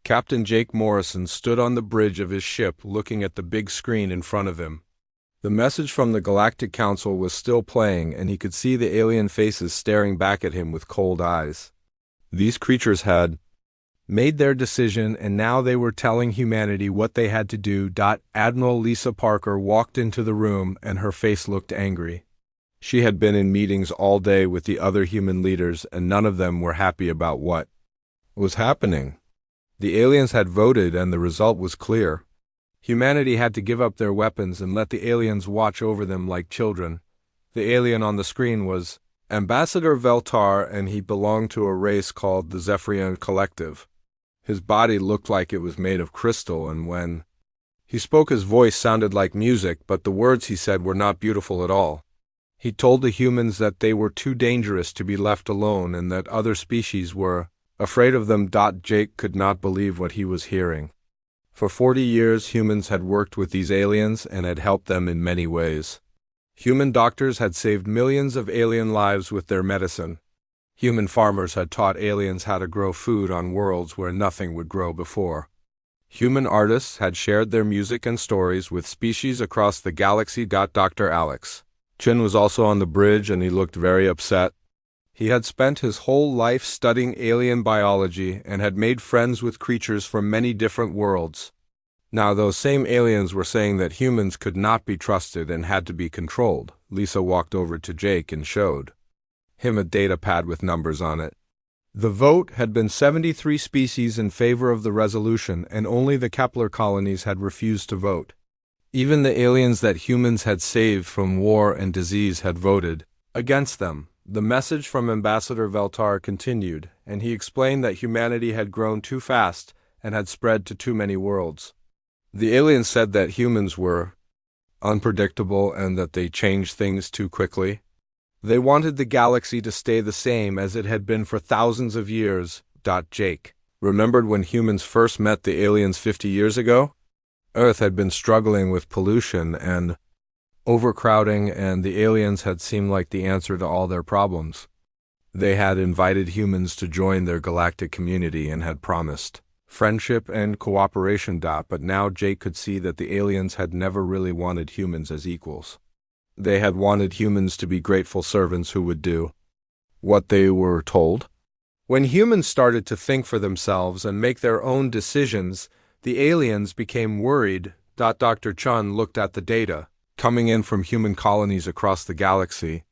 Captain Jake Morrison stood on the bridge of his ship looking at the big screen in front of him. The message from the Galactic Council was still playing, and he could see the alien faces staring back at him with cold eyes. These creatures had made their decision, and now they were telling humanity what they had to do. Admiral Lisa Parker walked into the room, and her face looked angry. She had been in meetings all day with the other human leaders, and none of them were happy about what was happening. The aliens had voted, and the result was clear. Humanity had to give up their weapons and let the aliens watch over them like children. The alien on the screen was Ambassador Veltar, and he belonged to a race called the Zephyrian Collective. His body looked like it was made of crystal, and when he spoke his voice sounded like music, but the words he said were not beautiful at all. He told the humans that they were too dangerous to be left alone and that other species were afraid of them. Jake could not believe what he was hearing. For 40 years, humans had worked with these aliens and had helped them in many ways. Human doctors had saved millions of alien lives with their medicine. Human farmers had taught aliens how to grow food on worlds where nothing would grow before. Human artists had shared their music and stories with species across the galaxy. Dr. Alex Chin was also on the bridge, and he looked very upset. He had spent his whole life studying alien biology and had made friends with creatures from many different worlds. Now those same aliens were saying that humans could not be trusted and had to be controlled. Lisa walked over to Jake and showed him a data pad with numbers on it. The vote had been 73 species in favor of the resolution, and only the Kepler colonies had refused to vote. Even the aliens that humans had saved from war and disease had voted against them. The message from Ambassador Veltar continued, and he explained that humanity had grown too fast and had spread to too many worlds. The aliens said that humans were unpredictable and that they changed things too quickly. They wanted the galaxy to stay the same as it had been for thousands of years. Jake remembered when humans first met the aliens 50 years ago? Earth had been struggling with pollution and overcrowding, and the aliens had seemed like the answer to all their problems. They had invited humans to join their galactic community and had promised friendship and cooperation. But now Jake could see that the aliens had never really wanted humans as equals. They had wanted humans to be grateful servants who would do what they were told. When humans started to think for themselves and make their own decisions, the aliens became worried. Dr. Chun looked at the data coming in from human colonies across the galaxy.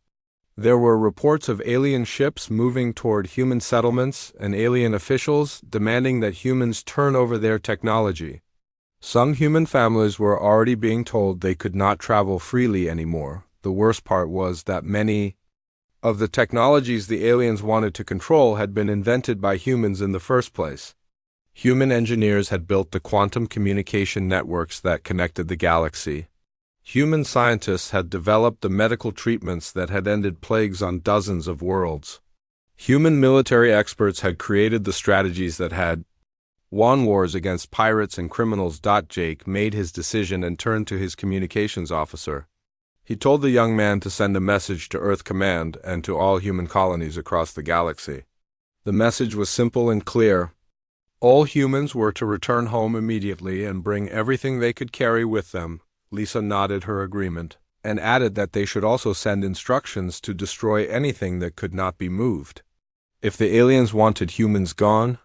There were reports of alien ships moving toward human settlements and alien officials demanding that humans turn over their technology. Some human families were already being told they could not travel freely anymore. The worst part was that many of the technologies the aliens wanted to control had been invented by humans in the first place. Human engineers had built the quantum communication networks that connected the galaxy. Human scientists had developed the medical treatments that had ended plagues on dozens of worlds. Human military experts had created the strategies that had won wars against pirates and criminals. Jake made his decision and turned to his communications officer. He told the young man to send a message to Earth Command and to all human colonies across the galaxy. The message was simple and clear. All humans were to return home immediately and bring everything they could carry with them. Lisa nodded her agreement, and added that they should also send instructions to destroy anything that could not be moved. If the aliens wanted humans gone,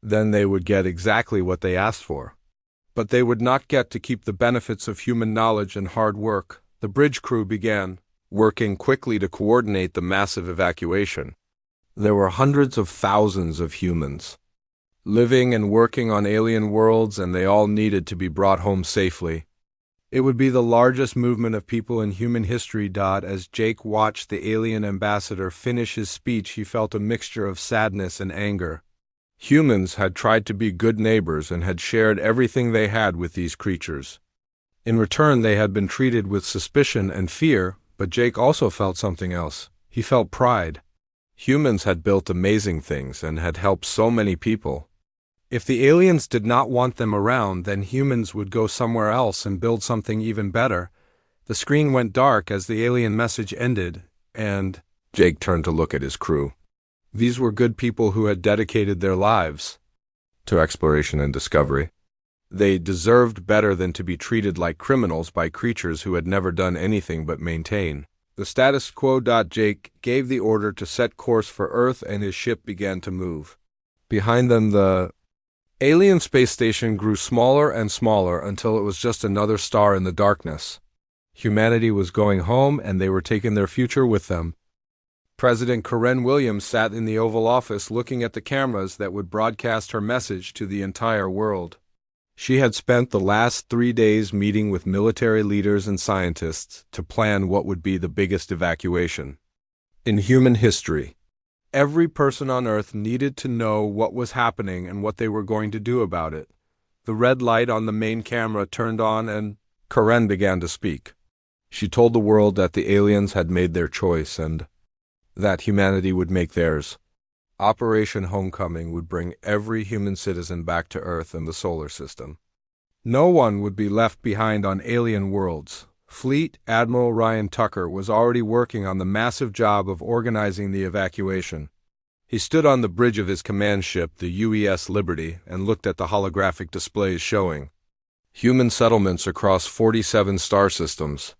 then they would get exactly what they asked for. But they would not get to keep the benefits of human knowledge and hard work. The bridge crew began working quickly to coordinate the massive evacuation. There were hundreds of thousands of humans living and working on alien worlds, and they all needed to be brought home safely. It would be the largest movement of people in human history. As Jake watched the alien ambassador finish his speech, he felt a mixture of sadness and anger. Humans had tried to be good neighbors and had shared everything they had with these creatures. In return, they had been treated with suspicion and fear, but Jake also felt something else. He felt pride. Humans had built amazing things and had helped so many people. If the aliens did not want them around, then humans would go somewhere else and build something even better. The screen went dark as the alien message ended, and Jake turned to look at his crew. These were good people who had dedicated their lives. to exploration and discovery. They deserved better than to be treated like criminals by creatures who had never done anything but maintain the status quo. Jake gave the order to set course for Earth, and his ship began to move. Behind them, the alien space station grew smaller and smaller until it was just another star in the darkness. Humanity was going home, and they were taking their future with them. President Karen Williams sat in the Oval Office looking at the cameras that would broadcast her message to the entire world. She had spent the last 3 days meeting with military leaders and scientists to plan what would be the biggest evacuation in human history. Every person on Earth needed to know what was happening and what they were going to do about it. The red light on the main camera turned on, and Karen began to speak. She told the world that the aliens had made their choice and that humanity would make theirs. Operation Homecoming would bring every human citizen back to Earth and the solar system. No one would be left behind on alien worlds. Fleet Admiral Ryan Tucker was already working on the massive job of organizing the evacuation. He stood on the bridge of his command ship, the UES Liberty, and looked at the holographic displays showing human settlements across 47 star systems.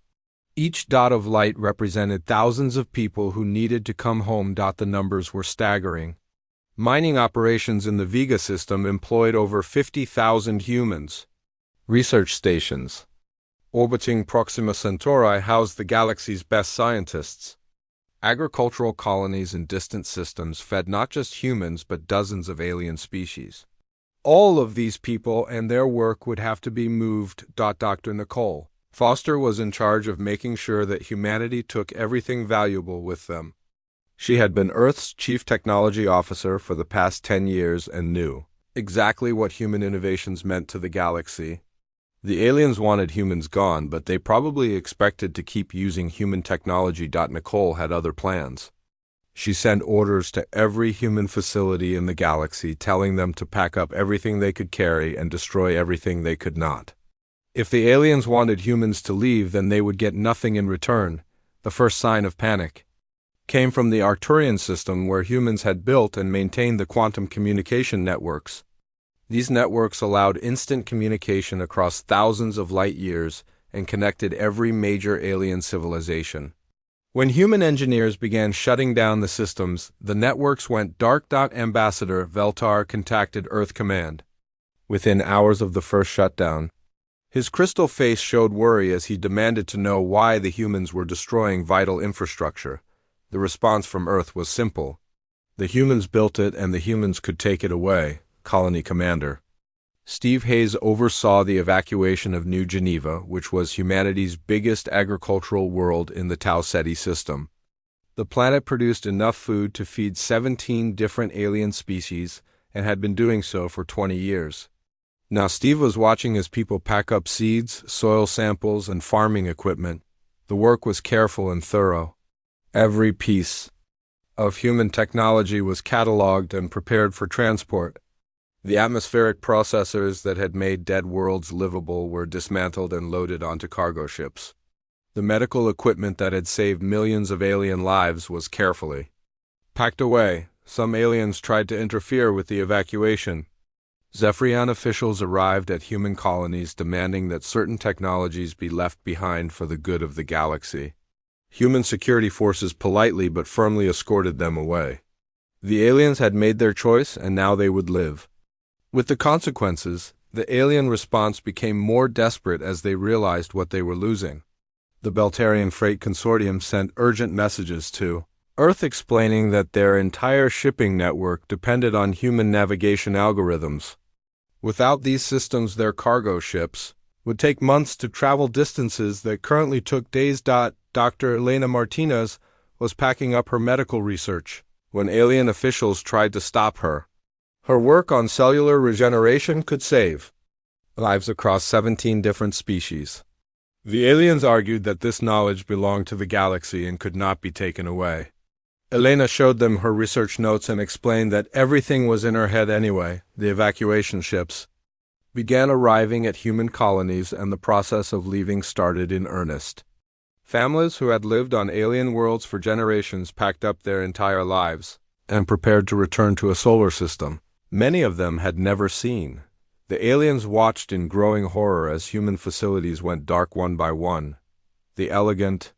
Each dot of light represented thousands of people who needed to come home. The numbers were staggering. Mining operations in the Vega system employed over 50,000 humans. Research stations orbiting Proxima Centauri housed the galaxy's best scientists. Agricultural colonies in distant systems fed not just humans but dozens of alien species. All of these people and their work would have to be moved. Dr. Nicole Foster was in charge of making sure that humanity took everything valuable with them. She had been Earth's chief technology officer for the past 10 years and knew exactly what human innovations meant to the galaxy. The aliens wanted humans gone, but they probably expected to keep using human technology. Nicole had other plans. She sent orders to every human facility in the galaxy, telling them to pack up everything they could carry and destroy everything they could not. If the aliens wanted humans to leave, then they would get nothing in return. The first sign of panic came from the Arcturian system, where humans had built and maintained the quantum communication networks. These networks allowed instant communication across thousands of light years and connected every major alien civilization. When human engineers began shutting down the systems, the networks went dark. Ambassador Veltar contacted Earth Command. Within hours of the first shutdown, his crystal face showed worry as he demanded to know why the humans were destroying vital infrastructure. The response from Earth was simple. The humans built it, and the humans could take it away. Colony Commander Steve Hayes oversaw the evacuation of New Geneva, which was humanity's biggest agricultural world in the Tau Ceti system. The planet produced enough food to feed 17 different alien species and had been doing so for 20 years. Now Steve was watching his people pack up seeds, soil samples, and farming equipment. The work was careful and thorough. Every piece of human technology was cataloged and prepared for transport. The atmospheric processors that had made dead worlds livable were dismantled and loaded onto cargo ships. The medical equipment that had saved millions of alien lives was carefully packed away. Some aliens tried to interfere with the evacuation. Zephyrian officials arrived at human colonies demanding that certain technologies be left behind for the good of the galaxy. Human security forces politely but firmly escorted them away. The aliens had made their choice, and now they would live with the consequences. The alien response became more desperate as they realized what they were losing. The Beltarian Freight Consortium sent urgent messages to Earth explaining that their entire shipping network depended on human navigation algorithms. Without these systems, their cargo ships would take months to travel distances that currently took days. Dr. Elena Martinez was packing up her medical research when alien officials tried to stop her. Her work on cellular regeneration could save lives across 17 different species. The aliens argued that this knowledge belonged to the galaxy and could not be taken away. Elena showed them her research notes and explained that everything was in her head anyway. The evacuation ships began arriving at human colonies, and the process of leaving started in earnest. Families who had lived on alien worlds for generations packed up their entire lives and prepared to return to a solar system. Many of them had never seen. The aliens watched in growing horror as human facilities went dark one by one. The elegant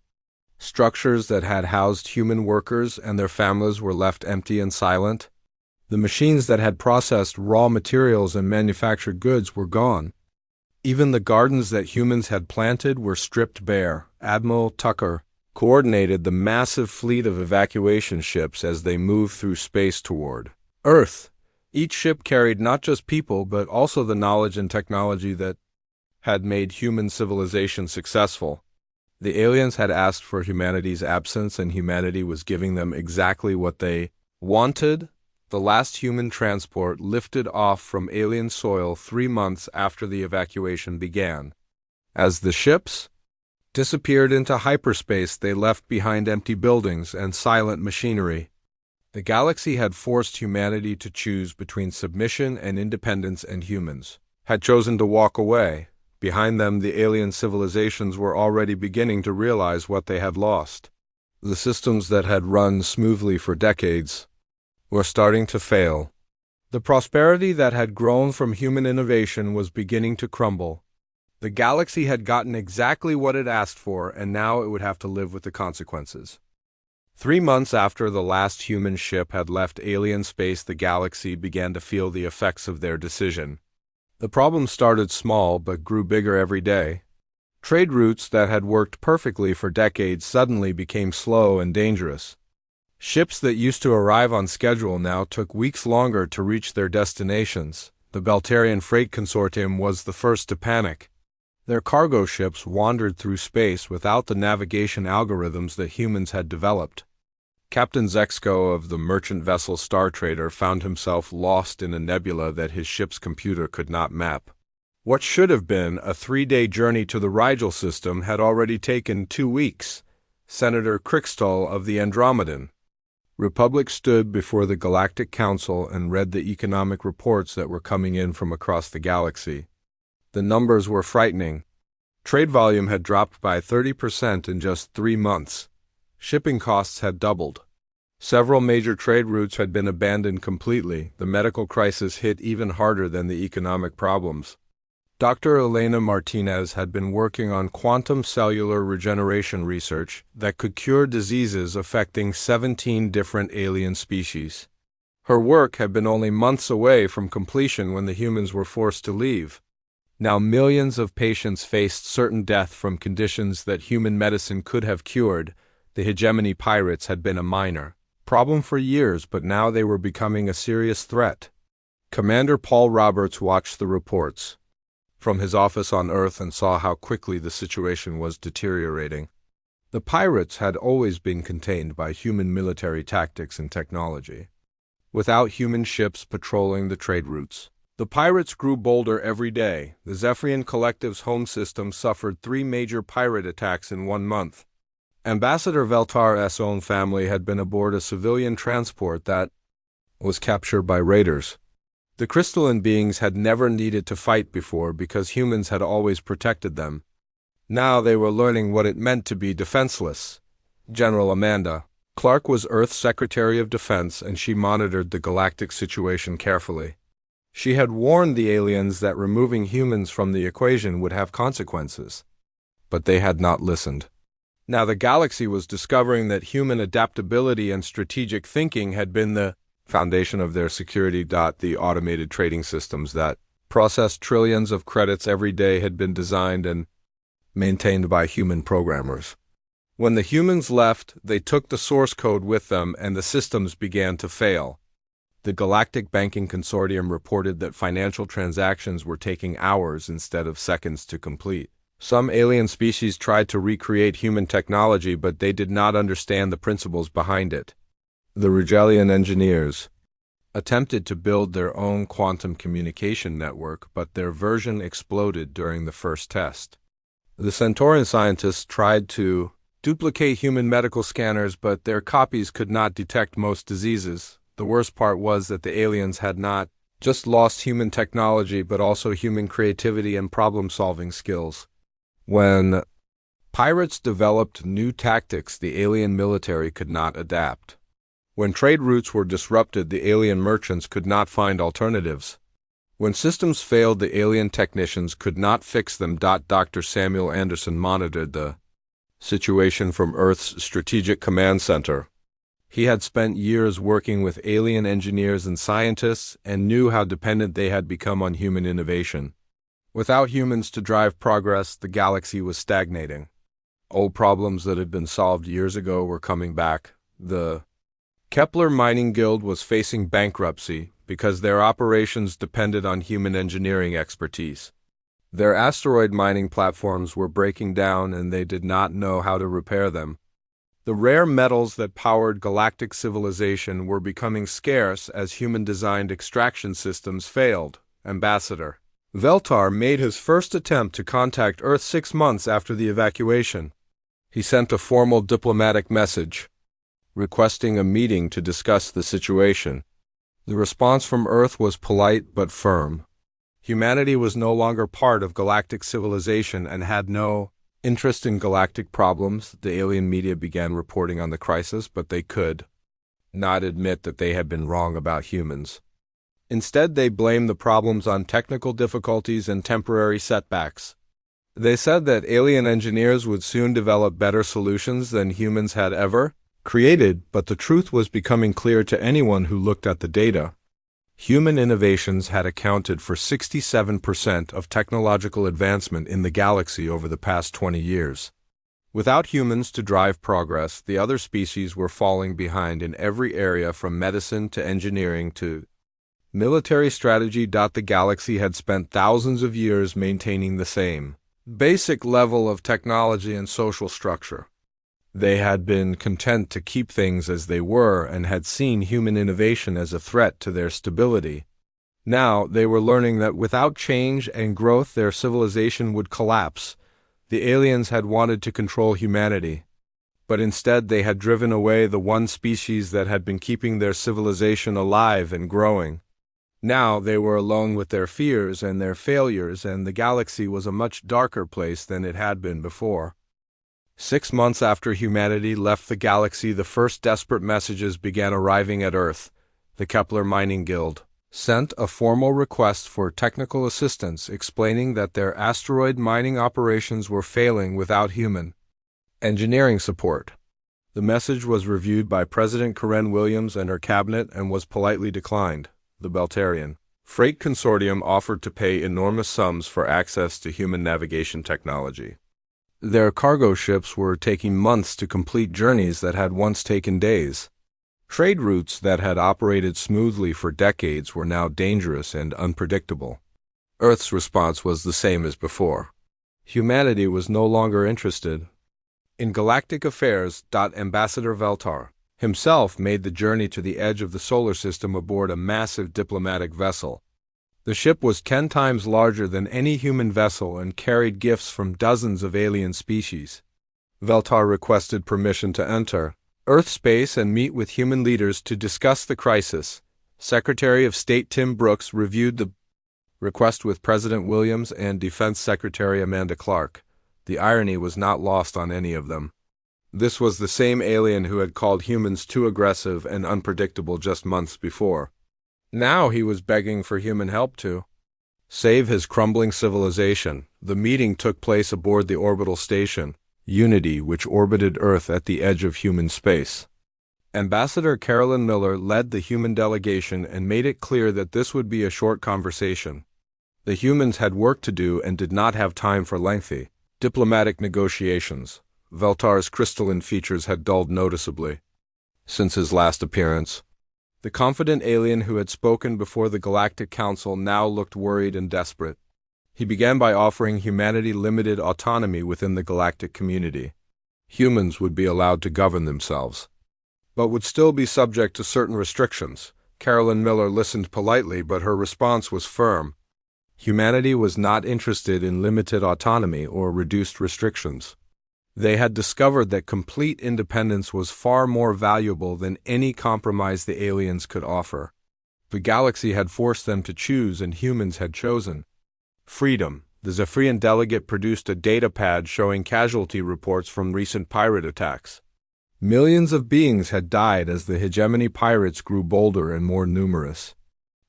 structures that had housed human workers and their families were left empty and silent. The machines that had processed raw materials and manufactured goods were gone. Even the gardens that humans had planted were stripped bare. Admiral Tucker coordinated the massive fleet of evacuation ships as they moved through space toward Earth. Each ship carried not just people, but also the knowledge and technology that had made human civilization successful. The aliens had asked for humanity's absence, and humanity was giving them exactly what they wanted. The last human transport lifted off from alien soil 3 months after the evacuation began. As the ships disappeared into hyperspace, they left behind empty buildings and silent machinery. The galaxy had forced humanity to choose between submission and independence, and humans had chosen to walk away. Behind them, the alien civilizations were already beginning to realize what they had lost. The systems that had run smoothly for decades were starting to fail. The prosperity that had grown from human innovation was beginning to crumble. The galaxy had gotten exactly what it asked for, and now it would have to live with the consequences. 3 months after the last human ship had left alien space, the galaxy began to feel the effects of their decision. The problem started small but grew bigger every day. Trade routes that had worked perfectly for decades suddenly became slow and dangerous. Ships that used to arrive on schedule now took weeks longer to reach their destinations. The Beltarian Freight Consortium was the first to panic. Their cargo ships wandered through space without the navigation algorithms that humans had developed. Captain Zexco of the merchant vessel Star Trader found himself lost in a nebula that his ship's computer could not map. What should have been a 3-day journey to the Rigel system had already taken 2 weeks. Senator Crickstall of the Andromedan Republic stood before the Galactic Council and read the economic reports that were coming in from across the galaxy. The numbers were frightening. Trade volume had dropped by 30% in just 3 months. Shipping costs had doubled. Several major trade routes had been abandoned completely. The medical crisis hit even harder than the economic problems. Dr. Elena Martinez had been working on quantum cellular regeneration research that could cure diseases affecting 17 different alien species. Her work had been only months away from completion when the humans were forced to leave. Now millions of patients faced certain death from conditions that human medicine could have cured. The hegemony pirates had been a minor problem for years, but now they were becoming a serious threat. Commander Paul Roberts watched the reports from his office on Earth and saw how quickly the situation was deteriorating. The pirates had always been contained by human military tactics and technology, without human ships patrolling the trade routes. The pirates grew bolder every day. The Zephyrian Collective's home system suffered 3 major pirate attacks in 1 month. Ambassador Veltar's own family had been aboard a civilian transport that was captured by raiders. The crystalline beings had never needed to fight before because humans had always protected them. Now they were learning what it meant to be defenseless. General Amanda Clark was Earth's Secretary of Defense, and she monitored the galactic situation carefully. She had warned the aliens that removing humans from the equation would have consequences, but they had not listened. Now the galaxy was discovering that human adaptability and strategic thinking had been the foundation of their security. The automated trading systems that processed trillions of credits every day had been designed and maintained by human programmers. When the humans left, they took the source code with them, and the systems began to fail. The Galactic Banking Consortium reported that financial transactions were taking hours instead of seconds to complete. Some alien species tried to recreate human technology, but they did not understand the principles behind it. The Rigelian engineers attempted to build their own quantum communication network, but their version exploded during the first test. The Centaurian scientists tried to duplicate human medical scanners, but their copies could not detect most diseases. The worst part was that the aliens had not just lost human technology, but also human creativity and problem-solving skills. When pirates developed new tactics, the alien military could not adapt. When trade routes were disrupted, the alien merchants could not find alternatives. When systems failed, the alien technicians could not fix them. Dr. Samuel Anderson monitored the situation from Earth's Strategic Command Center. He had spent years working with alien engineers and scientists and knew how dependent they had become on human innovation. Without humans to drive progress, the galaxy was stagnating. Old problems that had been solved years ago were coming back. The Kepler Mining Guild was facing bankruptcy because their operations depended on human engineering expertise. Their asteroid mining platforms were breaking down and they did not know how to repair them. The rare metals that powered galactic civilization were becoming scarce as human-designed extraction systems failed. Ambassador Veltar made his first attempt to contact Earth 6 months after the evacuation. He sent a formal diplomatic message, requesting a meeting to discuss the situation. The response from Earth was polite but firm. Humanity was no longer part of galactic civilization and had no interest in galactic problems. The alien media began reporting on the crisis, but they could not admit that they had been wrong about humans. Instead, they blamed the problems on technical difficulties and temporary setbacks. They said that alien engineers would soon develop better solutions than humans had ever created, but the truth was becoming clear to anyone who looked at the data. Human innovations had accounted for 67% of technological advancement in the galaxy over the past 20 years. Without humans to drive progress, the other species were falling behind in every area from medicine to engineering to military strategy. The galaxy had spent thousands of years maintaining the same basic level of technology and social structure. They had been content to keep things as they were and had seen human innovation as a threat to their stability. Now, they were learning that without change and growth, their civilization would collapse. The aliens had wanted to control humanity, but instead they had driven away the one species that had been keeping their civilization alive and growing. Now they were alone with their fears and their failures, and the galaxy was a much darker place than it had been before. 6 months after humanity left the galaxy, the first desperate messages began arriving at Earth. The Kepler Mining Guild sent a formal request for technical assistance, explaining that their asteroid mining operations were failing without human engineering support. The message was reviewed by President Karen Williams and her cabinet and was politely declined. The Beltarian Freight Consortium offered to pay enormous sums for access to human navigation technology. Their cargo ships were taking months to complete journeys that had once taken days. Trade routes that had operated smoothly for decades were now dangerous and unpredictable. Earth's response was the same as before. Humanity was no longer interested in galactic affairs. Ambassador Veltar himself made the journey to the edge of the solar system aboard a massive diplomatic vessel. The ship was 10 times larger than any human vessel and carried gifts from dozens of alien species. Veltar requested permission to enter Earth space and meet with human leaders to discuss the crisis. Secretary of State Tim Brooks reviewed the request with President Williams and Defense Secretary Amanda Clark. The irony was not lost on any of them. This was the same alien who had called humans too aggressive and unpredictable just months before. Now he was begging for human help to save his crumbling civilization. The meeting took place aboard the orbital station, Unity, which orbited Earth at the edge of human space. Ambassador Carolyn Miller led the human delegation and made it clear that this would be a short conversation. The humans had work to do and did not have time for lengthy diplomatic negotiations. Veltar's crystalline features had dulled noticeably since his last appearance. The confident alien who had spoken before the Galactic Council now looked worried and desperate. He began by offering humanity limited autonomy within the galactic community. Humans would be allowed to govern themselves, but would still be subject to certain restrictions. Carolyn Miller listened politely, but her response was firm. Humanity was not interested in limited autonomy or reduced restrictions. They had discovered that complete independence was far more valuable than any compromise the aliens could offer. The galaxy had forced them to choose, and humans had chosen freedom. The Zephyrian delegate produced a data pad showing casualty reports from recent pirate attacks. Millions of beings had died as the hegemony pirates grew bolder and more numerous.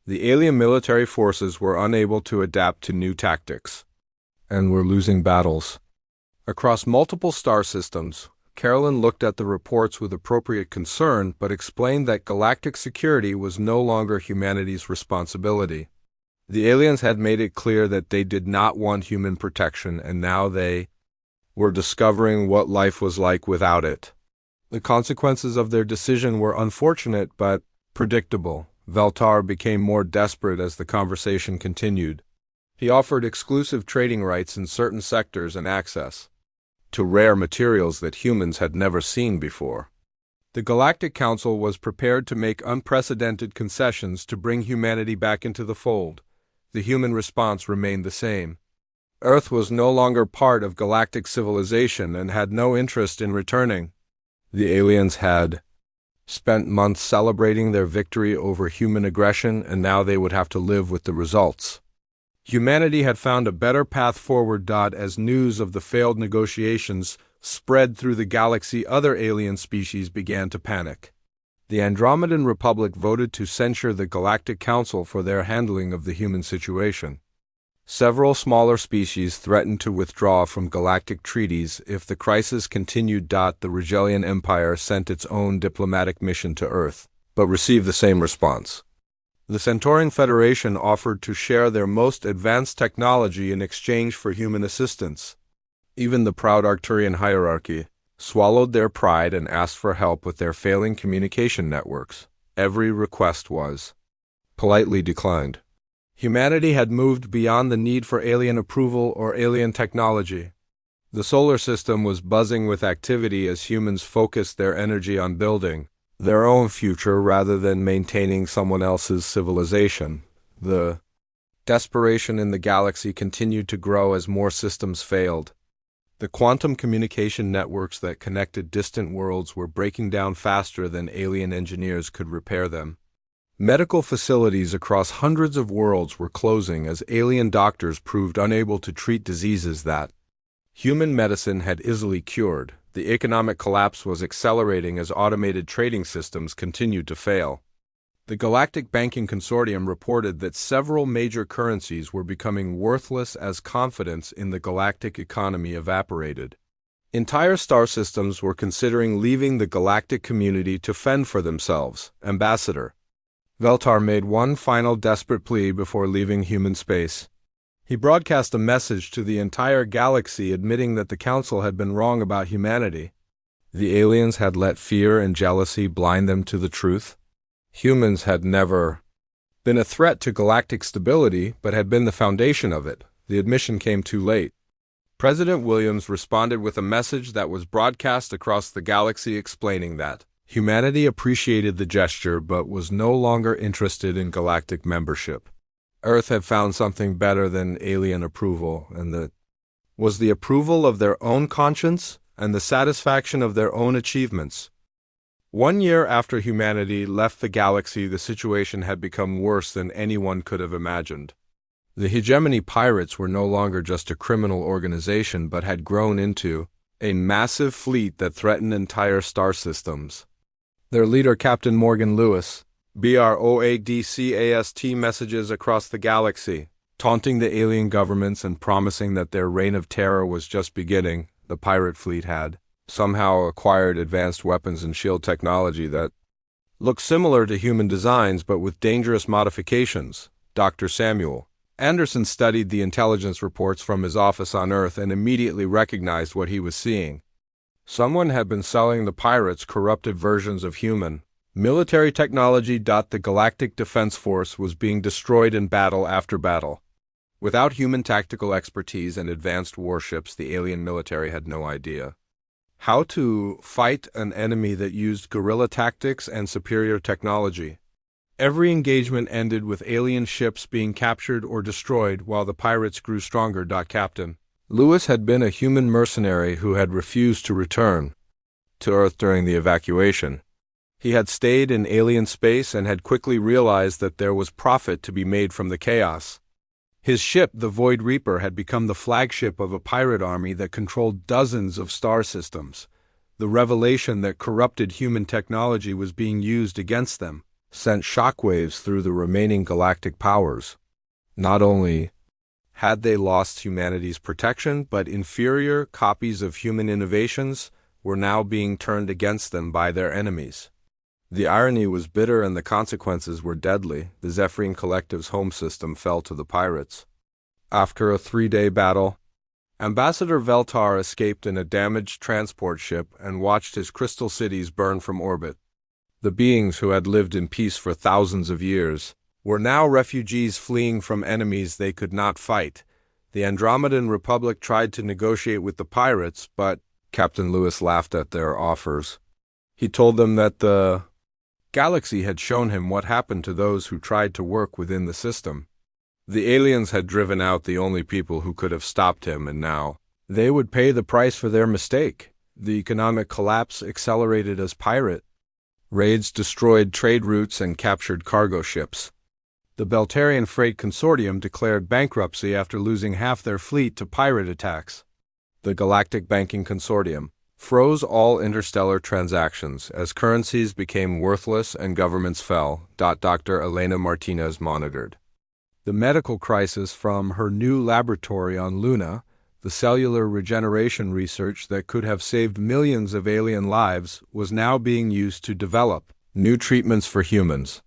The alien military forces were unable to adapt to new tactics, and were losing battles. Across multiple star systems, Carolyn looked at the reports with appropriate concern but explained that galactic security was no longer humanity's responsibility. The aliens had made it clear that they did not want human protection, and now they were discovering what life was like without it. The consequences of their decision were unfortunate but predictable. Veltar became more desperate as the conversation continued. He offered exclusive trading rights in certain sectors and access to rare materials that humans had never seen before. The Galactic Council was prepared to make unprecedented concessions to bring humanity back into the fold. The human response remained the same. Earth was no longer part of galactic civilization and had no interest in returning. The aliens had spent months celebrating their victory over human aggression, and now they would have to live with the results. Humanity had found a better path forward. As news of the failed negotiations spread through the galaxy, other alien species began to panic. The Andromedan Republic voted to censure the Galactic Council for their handling of the human situation. Several smaller species threatened to withdraw from galactic treaties if the crisis continued. The Regelian Empire sent its own diplomatic mission to Earth, but received the same response. The Centaurian Federation offered to share their most advanced technology in exchange for human assistance. Even the proud Arcturian hierarchy swallowed their pride and asked for help with their failing communication networks. Every request was politely declined. Humanity had moved beyond the need for alien approval or alien technology. The solar system was buzzing with activity as humans focused their energy on building their own future rather than maintaining someone else's civilization. The desperation in the galaxy continued to grow as more systems failed. The quantum communication networks that connected distant worlds were breaking down faster than alien engineers could repair them. Medical facilities across hundreds of worlds were closing as alien doctors proved unable to treat diseases that human medicine had easily cured. The economic collapse was accelerating as automated trading systems continued to fail. The Galactic Banking Consortium reported that several major currencies were becoming worthless as confidence in the galactic economy evaporated. Entire star systems were considering leaving the galactic community to fend for themselves. Ambassador Veltar made one final desperate plea before leaving human space. He broadcast a message to the entire galaxy admitting that the Council had been wrong about humanity. The aliens had let fear and jealousy blind them to the truth. Humans had never been a threat to galactic stability, but had been the foundation of it. The admission came too late. President Williams responded with a message that was broadcast across the galaxy explaining that humanity appreciated the gesture but was no longer interested in galactic membership. Earth had found something better than alien approval, and that was the approval of their own conscience and the satisfaction of their own achievements. 1 year after humanity left the galaxy, the situation had become worse than anyone could have imagined. The hegemony pirates were no longer just a criminal organization but had grown into a massive fleet that threatened entire star systems. Their leader, Captain Morgan Lewis, broadcast messages across the galaxy, taunting the alien governments and promising that their reign of terror was just beginning. The pirate fleet had somehow acquired advanced weapons and shield technology that looked similar to human designs but with dangerous modifications. Dr. Samuel Anderson studied the intelligence reports from his office on Earth and immediately recognized what he was seeing. Someone had been selling the pirates corrupted versions of human military technology. The Galactic Defense Force was being destroyed in battle after battle. Without human tactical expertise and advanced warships, the alien military had no idea how to fight an enemy that used guerrilla tactics and superior technology. Every engagement ended with alien ships being captured or destroyed while the pirates grew stronger. Captain Lewis had been a human mercenary who had refused to return to Earth during the evacuation. He had stayed in alien space and had quickly realized that there was profit to be made from the chaos. His ship, the Void Reaper, had become the flagship of a pirate army that controlled dozens of star systems. The revelation that corrupted human technology was being used against them sent shockwaves through the remaining galactic powers. Not only had they lost humanity's protection, but inferior copies of human innovations were now being turned against them by their enemies. The irony was bitter and the consequences were deadly. The Zephyrian Collective's home system fell to the pirates. After a 3-day battle, Ambassador Veltar escaped in a damaged transport ship and watched his crystal cities burn from orbit. The beings who had lived in peace for thousands of years were now refugees fleeing from enemies they could not fight. The Andromedan Republic tried to negotiate with the pirates, but Captain Lewis laughed at their offers. He told them that the galaxy had shown him what happened to those who tried to work within the system. The aliens had driven out the only people who could have stopped him, and now they would pay the price for their mistake. The economic collapse accelerated as pirate raids destroyed trade routes and captured cargo ships. The Beltarian Freight Consortium declared bankruptcy after losing half their fleet to pirate attacks. The Galactic Banking Consortium froze all interstellar transactions as currencies became worthless and governments fell. Dr. Elena Martinez monitored the medical crisis from her new laboratory on Luna. The cellular regeneration research that could have saved millions of alien lives was now being used to develop new treatments for humans.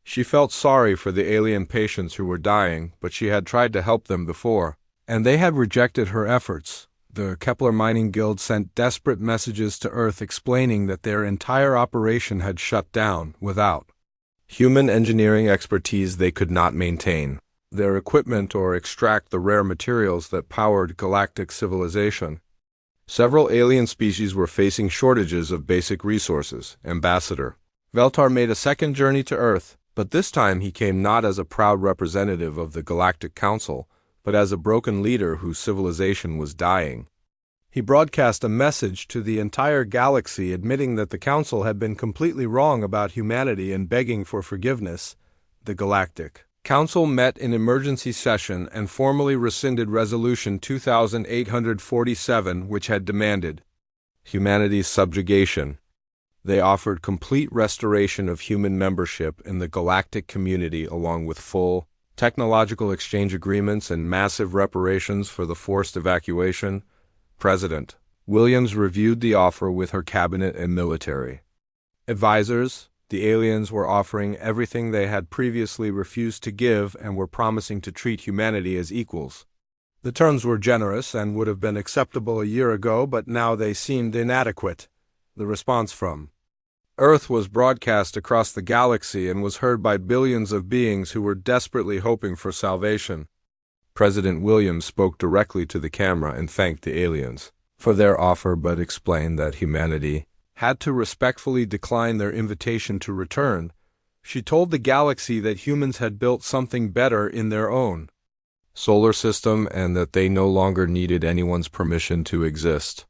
She felt sorry for the alien patients who were dying, but she had tried to help them before, and they had rejected her efforts. The Kepler Mining Guild sent desperate messages to Earth explaining that their entire operation had shut down without human engineering expertise they could not maintain their equipment or extract the rare materials that powered galactic civilization. Several alien species were facing shortages of basic resources. Ambassador Veltar made a second journey to Earth, but this time he came not as a proud representative of the Galactic Council, but as a broken leader whose civilization was dying. He broadcast a message to the entire galaxy admitting that the Council had been completely wrong about humanity and begging for forgiveness. The Galactic Council met in emergency session and formally rescinded Resolution 2847, which had demanded humanity's subjugation. They offered complete restoration of human membership in the galactic community along with full technological exchange agreements and massive reparations for the forced evacuation. President Williams reviewed the offer with her cabinet and military advisors. The aliens were offering everything they had previously refused to give and were promising to treat humanity as equals. The terms were generous and would have been acceptable a year ago, but now they seemed inadequate. The response from Earth was broadcast across the galaxy and was heard by billions of beings who were desperately hoping for salvation. President Williams spoke directly to the camera and thanked the aliens for their offer, but explained that humanity had to respectfully decline their invitation to return. She told the galaxy that humans had built something better in their own solar system and that they no longer needed anyone's permission to exist.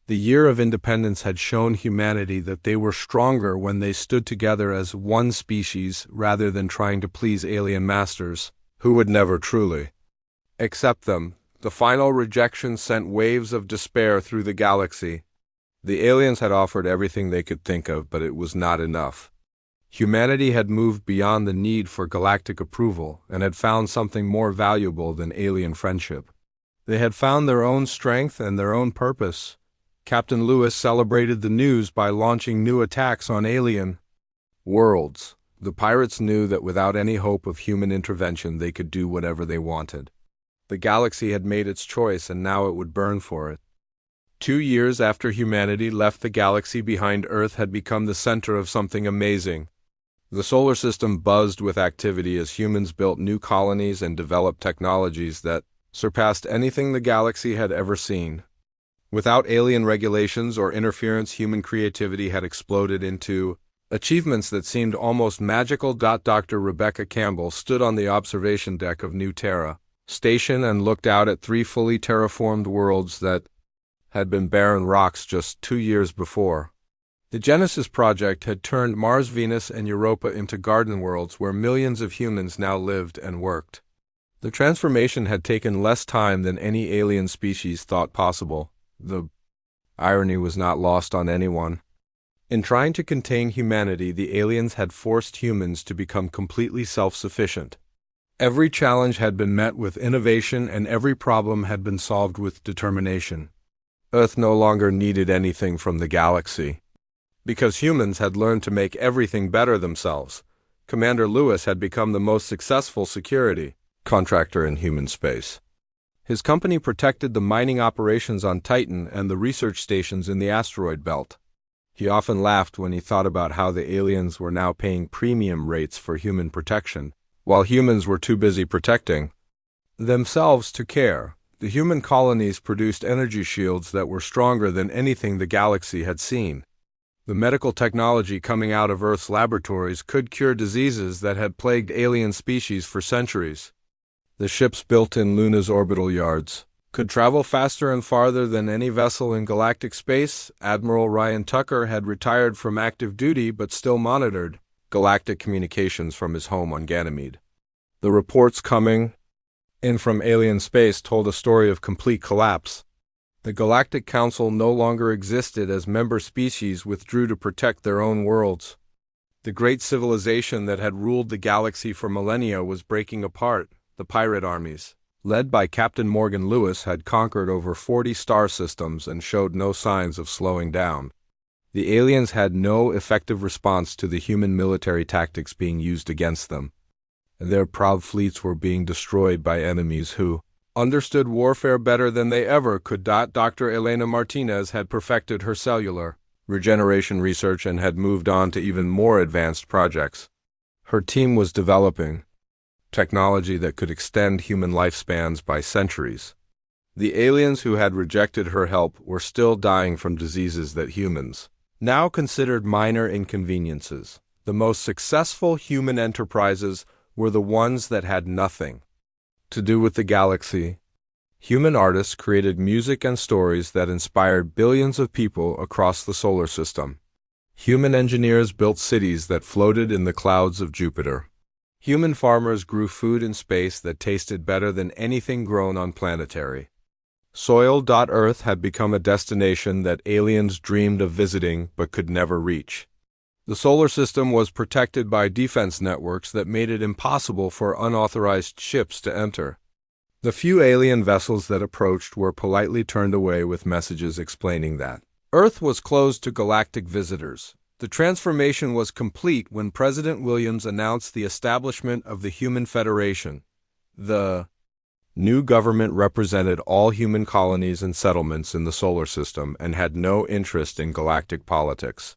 The year of independence had shown humanity that they were stronger when they stood together as one species rather than trying to please alien masters who would never truly accept them. The final rejection sent waves of despair through the galaxy. The aliens had offered everything they could think of, but it was not enough. Humanity had moved beyond the need for galactic approval and had found something more valuable than alien friendship. They had found their own strength and their own purpose. Captain Lewis celebrated the news by launching new attacks on alien worlds. The pirates knew that without any hope of human intervention, they could do whatever they wanted. The galaxy had made its choice, and now it would burn for it. 2 years after humanity left the galaxy behind, Earth had become the center of something amazing. The solar system buzzed with activity as humans built new colonies and developed technologies that surpassed anything the galaxy had ever seen. Without alien regulations or interference, human creativity had exploded into achievements that seemed almost magical. Dr. Rebecca Campbell stood on the observation deck of New Terra Station and looked out at 3 fully terraformed worlds that had been barren rocks just 2 years before. The Genesis Project had turned Mars, Venus, and Europa into garden worlds where millions of humans now lived and worked. The transformation had taken less time than any alien species thought possible. The Irony was not lost on anyone. In trying to contain humanity, the aliens had forced humans to become completely self-sufficient. Every challenge had been met with innovation, and every problem had been solved with determination. Earth no longer needed anything from the galaxy. Because humans had learned to make everything better themselves, Commander Lewis had become the most successful security contractor in human space. His company protected the mining operations on Titan and the research stations in the asteroid belt. He often laughed when he thought about how the aliens were now paying premium rates for human protection, while humans were too busy protecting themselves to care. The human colonies produced energy shields that were stronger than anything the galaxy had seen. The medical technology coming out of Earth's laboratories could cure diseases that had plagued alien species for centuries. The ships built in Luna's orbital yards could travel faster and farther than any vessel in galactic space. Admiral Ryan Tucker had retired from active duty but still monitored galactic communications from his home on Ganymede. The reports coming in from alien space told a story of complete collapse. The Galactic Council no longer existed as member species withdrew to protect their own worlds. The great civilization that had ruled the galaxy for millennia was breaking apart. The pirate armies, led by Captain Morgan Lewis, had conquered over 40 star systems and showed no signs of slowing down. The aliens had no effective response to the human military tactics being used against them. Their proud fleets were being destroyed by enemies who understood warfare better than they ever could. Dr. Elena Martinez had perfected her cellular regeneration research and had moved on to even more advanced projects. Her team was developing technology that could extend human lifespans by centuries. The aliens who had rejected her help were still dying from diseases that humans now considered minor inconveniences. The most successful human enterprises were the ones that had nothing to do with the galaxy. Human artists created music and stories that inspired billions of people across the solar system. Human engineers built cities that floated in the clouds of Jupiter. Human farmers grew food in space that tasted better than anything grown on planetary soil. Earth had become a destination that aliens dreamed of visiting but could never reach. The solar system was protected by defense networks that made it impossible for unauthorized ships to enter. The few alien vessels that approached were politely turned away with messages explaining that Earth was closed to galactic visitors. The transformation was complete when President Williams announced the establishment of the Human Federation. The new government represented all human colonies and settlements in the solar system and had no interest in galactic politics.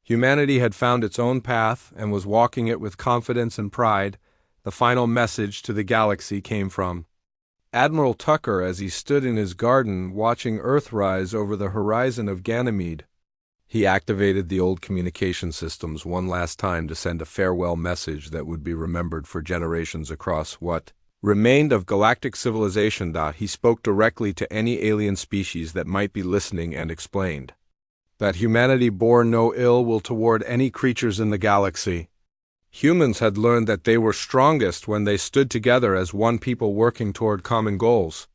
Humanity had found its own path and was walking it with confidence and pride. The final message to the galaxy came from Admiral Tucker as he stood in his garden watching Earth rise over the horizon of Ganymede. He activated the old communication systems one last time to send a farewell message that would be remembered for generations across what remained of galactic civilization. He spoke directly to any alien species that might be listening and explained that humanity bore no ill will toward any creatures in the galaxy. Humans had learned that they were strongest when they stood together as one people working toward common goals.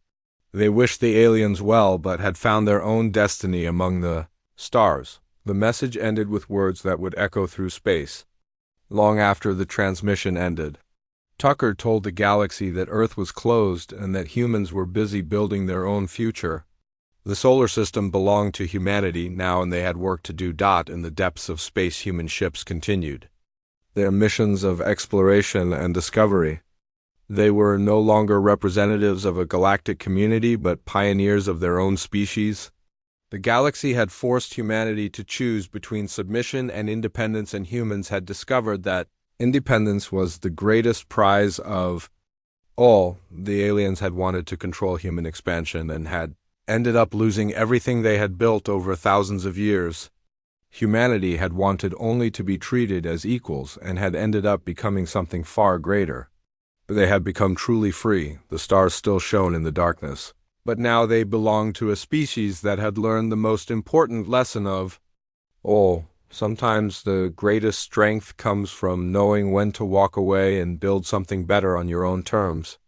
They wished the aliens well, but had found their own destiny among the stars. The message ended with words that would echo through space long after the transmission ended. Tucker told the galaxy that Earth was closed and that humans were busy building their own future. The solar system belonged to humanity now, and they had work to do. In the depths of space, human ships continued their missions of exploration and discovery. They were no longer representatives of a galactic community, but pioneers of their own species. The galaxy had forced humanity to choose between submission and independence, and humans had discovered that independence was the greatest prize of all. The aliens had wanted to control human expansion and had ended up losing everything they had built over thousands of years. Humanity had wanted only to be treated as equals and had ended up becoming something far greater. They had become truly free. The stars still shone in the darkness, but now they belonged to a species that had learned the most important lesson of all. Sometimes the greatest strength comes from knowing when to walk away and build something better on your own terms.